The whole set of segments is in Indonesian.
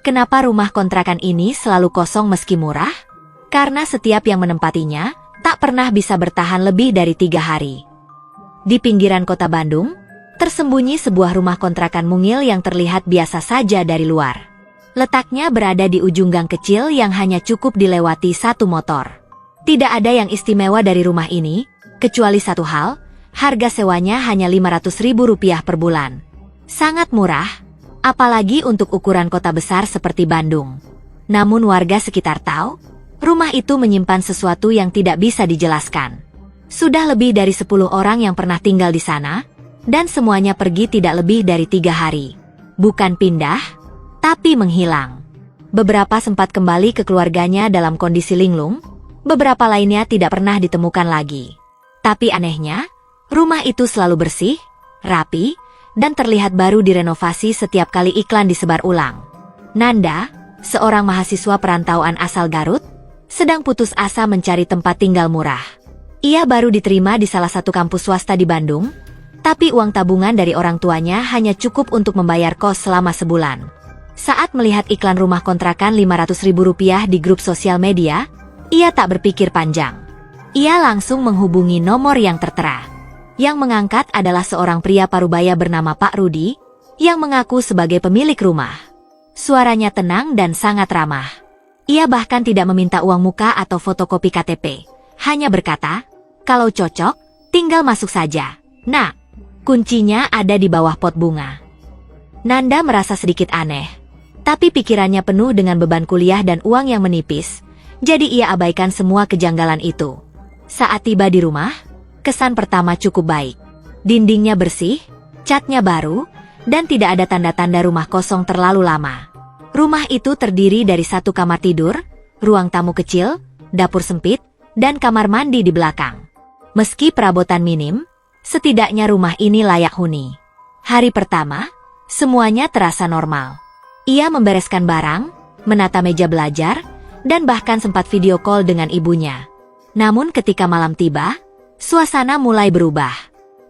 Kenapa rumah kontrakan ini selalu kosong meski murah? Karena setiap yang menempatinya tak pernah bisa bertahan lebih dari 3 hari. Di pinggiran kota Bandung, tersembunyi sebuah rumah kontrakan mungil yang terlihat biasa saja dari luar. Letaknya berada di ujung gang kecil yang hanya cukup dilewati satu motor. Tidak ada yang istimewa dari rumah ini, kecuali satu hal, harga sewanya hanya Rp500.000 per bulan. Sangat murah, apalagi untuk ukuran kota besar seperti Bandung. Namun warga sekitar tahu, rumah itu menyimpan sesuatu yang tidak bisa dijelaskan. Sudah lebih dari 10 orang yang pernah tinggal di sana, dan semuanya pergi tidak lebih dari 3 hari. Bukan pindah, tapi menghilang. Beberapa sempat kembali ke keluarganya dalam kondisi linglung, beberapa lainnya tidak pernah ditemukan lagi. Tapi anehnya, rumah itu selalu bersih, rapi, dan terlihat baru direnovasi setiap kali iklan disebar ulang. Nanda, seorang mahasiswa perantauan asal Garut, sedang putus asa mencari tempat tinggal murah. Ia baru diterima di salah satu kampus swasta di Bandung, tapi uang tabungan dari orang tuanya hanya cukup untuk membayar kos selama sebulan. Saat melihat iklan rumah kontrakan Rp500.000 di grup sosial media, ia tak berpikir panjang. Ia langsung menghubungi nomor yang tertera. Yang mengangkat adalah seorang pria parubaya bernama Pak Rudi, yang mengaku sebagai pemilik rumah. Suaranya tenang dan sangat ramah. Ia bahkan tidak meminta uang muka atau fotokopi KTP. Hanya berkata, kalau cocok, tinggal masuk saja. Nah, kuncinya ada di bawah pot bunga. Nanda merasa sedikit aneh. Tapi pikirannya penuh dengan beban kuliah dan uang yang menipis. Jadi ia abaikan semua kejanggalan itu. Saat tiba di rumah, kesan pertama cukup baik. Dindingnya bersih, catnya baru, dan tidak ada tanda-tanda rumah kosong terlalu lama. Rumah itu terdiri dari satu kamar tidur, ruang tamu kecil, dapur sempit, dan kamar mandi di belakang. Meski perabotan minim, setidaknya rumah ini layak huni. Hari pertama, semuanya terasa normal. Ia membereskan barang, menata meja belajar, dan bahkan sempat video call dengan ibunya. Namun ketika malam tiba, suasana mulai berubah.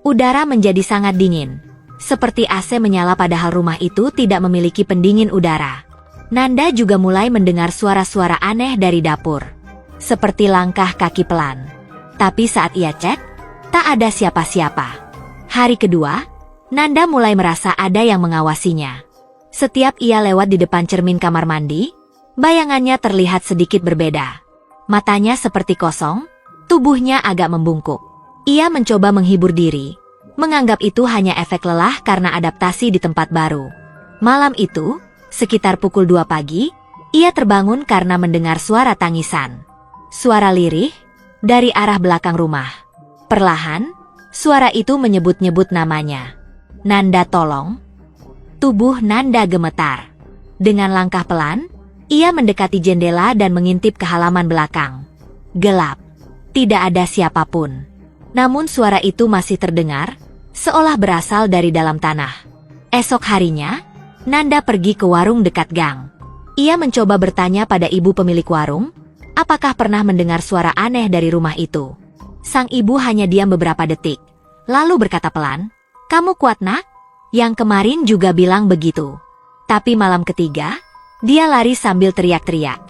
Udara menjadi sangat dingin. Seperti AC menyala padahal rumah itu tidak memiliki pendingin udara. Nanda juga mulai mendengar suara-suara aneh dari dapur. Seperti langkah kaki pelan. Tapi saat ia cek, tak ada siapa-siapa. Hari kedua, Nanda mulai merasa ada yang mengawasinya. Setiap ia lewat di depan cermin kamar mandi, bayangannya terlihat sedikit berbeda. Matanya seperti kosong, tubuhnya agak membungkuk. Ia mencoba menghibur diri, menganggap itu hanya efek lelah karena adaptasi di tempat baru. Malam itu, sekitar pukul 2 pagi, ia terbangun karena mendengar suara tangisan. Suara lirih, dari arah belakang rumah. Perlahan, suara itu menyebut-nyebut namanya. Nanda, tolong. Tubuh Nanda gemetar. Dengan langkah pelan, ia mendekati jendela dan mengintip ke halaman belakang. Gelap. Tidak ada siapapun. Namun suara itu masih terdengar, seolah berasal dari dalam tanah. Esok harinya, Nanda pergi ke warung dekat gang. Ia mencoba bertanya pada ibu pemilik warung, apakah pernah mendengar suara aneh dari rumah itu. Sang ibu hanya diam beberapa detik, lalu berkata pelan, "Kamu kuat, Nak? Yang kemarin juga bilang begitu." Tapi malam ketiga, dia lari sambil teriak-teriak.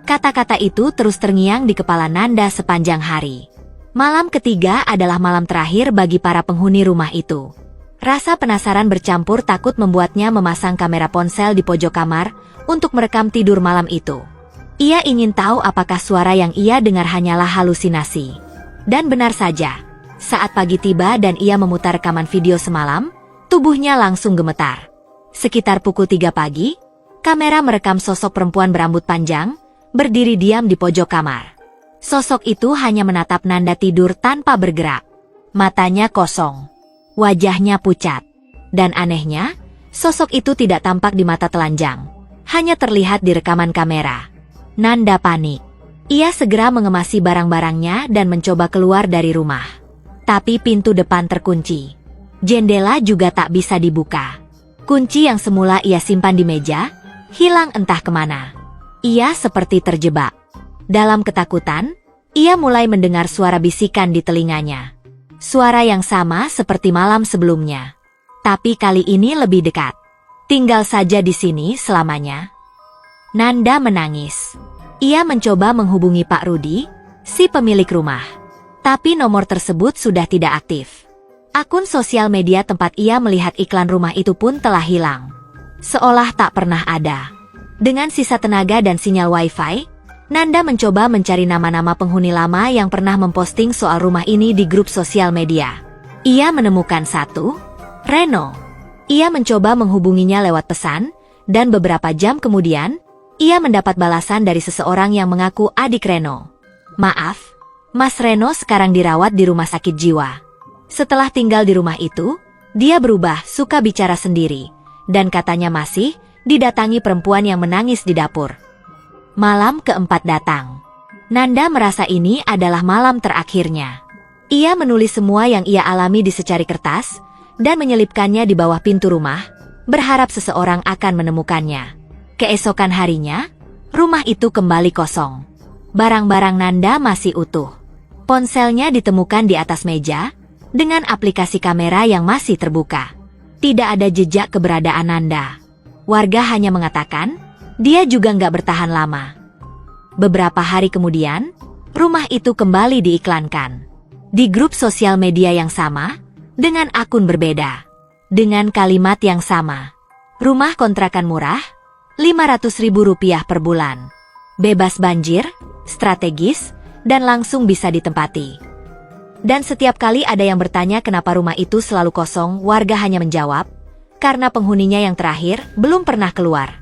Kata-kata itu terus terngiang di kepala Nanda sepanjang hari. Malam ketiga adalah malam terakhir bagi para penghuni rumah itu. Rasa penasaran bercampur takut membuatnya memasang kamera ponsel di pojok kamar untuk merekam tidur malam itu. Ia ingin tahu apakah suara yang ia dengar hanyalah halusinasi. Dan benar saja, saat pagi tiba dan ia memutar rekaman video semalam, tubuhnya langsung gemetar. Sekitar pukul 3 pagi, kamera merekam sosok perempuan berambut panjang, berdiri diam di pojok kamar. Sosok itu hanya menatap Nanda tidur tanpa bergerak. Matanya kosong. Wajahnya pucat. Dan anehnya, sosok itu tidak tampak di mata telanjang. Hanya terlihat di rekaman kamera. Nanda panik. Ia segera mengemasi barang-barangnya dan mencoba keluar dari rumah. Tapi pintu depan terkunci. Jendela juga tak bisa dibuka. Kunci yang semula ia simpan di meja, hilang entah kemana. Ia seperti terjebak. Dalam ketakutan, ia mulai mendengar suara bisikan di telinganya. Suara yang sama seperti malam sebelumnya. Tapi kali ini lebih dekat. "Tinggal saja di sini selamanya. Nanda menangis. Ia mencoba menghubungi Pak Rudi, si pemilik rumah. Tapi nomor tersebut sudah tidak aktif. Akun sosial media tempat ia melihat iklan rumah itu pun telah hilang. Seolah tak pernah ada. Dengan sisa tenaga dan sinyal wifi, Nanda mencoba mencari nama-nama penghuni lama yang pernah memposting soal rumah ini di grup sosial media. Ia menemukan satu, Reno. Ia mencoba menghubunginya lewat pesan, dan beberapa jam kemudian, ia mendapat balasan dari seseorang yang mengaku adik Reno. Maaf, Mas Reno sekarang dirawat di rumah sakit jiwa. Setelah tinggal di rumah itu, dia berubah suka bicara sendiri, dan katanya masih didatangi perempuan yang menangis di dapur. Malam keempat datang. Nanda merasa ini adalah malam terakhirnya. Ia menulis semua yang ia alami di secari kertas, dan menyelipkannya di bawah pintu rumah, berharap seseorang akan menemukannya. Keesokan harinya, rumah itu kembali kosong. Barang-barang Nanda masih utuh. Ponselnya ditemukan di atas meja, dengan aplikasi kamera yang masih terbuka. Tidak ada jejak keberadaan Nanda. Warga hanya mengatakan, dia juga nggak bertahan lama. Beberapa hari kemudian, rumah itu kembali diiklankan. Di grup sosial media yang sama, dengan akun berbeda. Dengan kalimat yang sama. Rumah kontrakan murah, Rp500.000 per bulan. Bebas banjir, strategis, dan langsung bisa ditempati. Dan setiap kali ada yang bertanya kenapa rumah itu selalu kosong, warga hanya menjawab, karena penghuninya yang terakhir belum pernah keluar.